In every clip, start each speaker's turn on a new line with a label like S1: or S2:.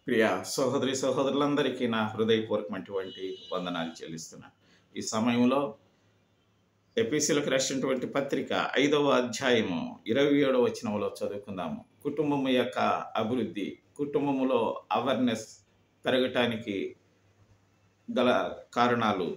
S1: ప్రియ సహోదరి సహోదరులందరికీ నా హృదయపూర్వకమైనటువంటి వందనాలు చెల్లిస్తున్నాను. ఈ సమయంలో ఎఫెసీయులకు రాసినటువంటి పత్రిక 5వ అధ్యాయము 27వ వచనంలో చదువుకుందాము. కుటుంబము యొక్క అభివృద్ధి, కుటుంబములో అవేర్నెస్ పెరగటానికి గల కారణాలు.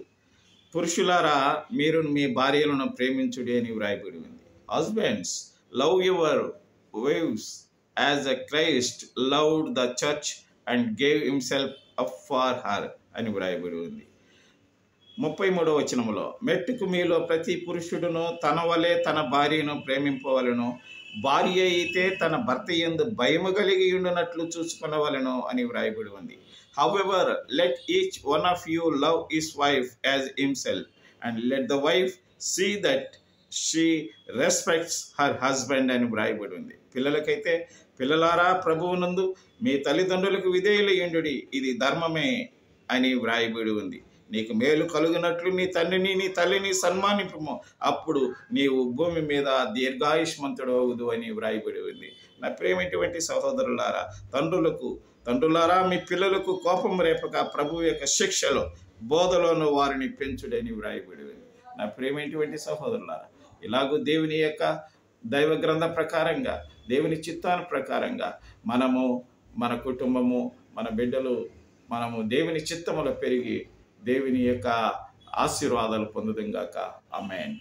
S1: పురుషులారా, మీరు మీ భార్యలను ప్రేమించుడి అని వ్రాయబడి ఉంది. Husbands, love your wives as a Christ loved the church and gave himself up for her అని వ్రాయబడి ఉంది. 33వ వచనములో, మెట్టుకు మీలో ప్రతి పురుషుడును తన వలె తన భార్యను ప్రేమింపవలను, భార్య అయితే తన భర్త యందు భయము కలిగి ఉండునట్లు చూసుకొనవలెను అని వ్రాయబడి ఉంది. However, let each one of you love his wife as himself, and let the wife see that she respects her husband అని వ్రాయబడి ఉంది. పిల్లలకైతే, పిల్లలారా ప్రభువునందు మీ తల్లిదండ్రులకు విధేయులయుండుడి, ఇది ధర్మమే అని వ్రాయబడి ఉంది. నీకు మేలు కలుగునట్లు నీ తండ్రిని నీ తల్లిని సన్మానింపుము, అప్పుడు నీవు భూమి మీద దీర్ఘాయుష్మంతుడు అవుదు అని వ్రాయబడి ఉంది. నా ప్రేమైనటువంటి సహోదరులారా, తండ్రులారా మీ పిల్లలకు కోపం రేపక ప్రభు యొక్క శిక్షలో బోధలోను వారిని పెంచుడని వ్రాయబడి ఉంది. నా ప్రేమైనటువంటి సహోదరులారా, ఇలాగూ దేవుని యొక్క దైవ గ్రంథ ప్రకారంగా, దేవుని చిత్తాను ప్రకారంగా మనము, మన కుటుంబము, మన బిడ్డలు, మనము దేవుని చిత్తములో పెరిగి దేవుని యొక్క ఆశీర్వాదాలు పొందుదుగాక. ఆమేన్.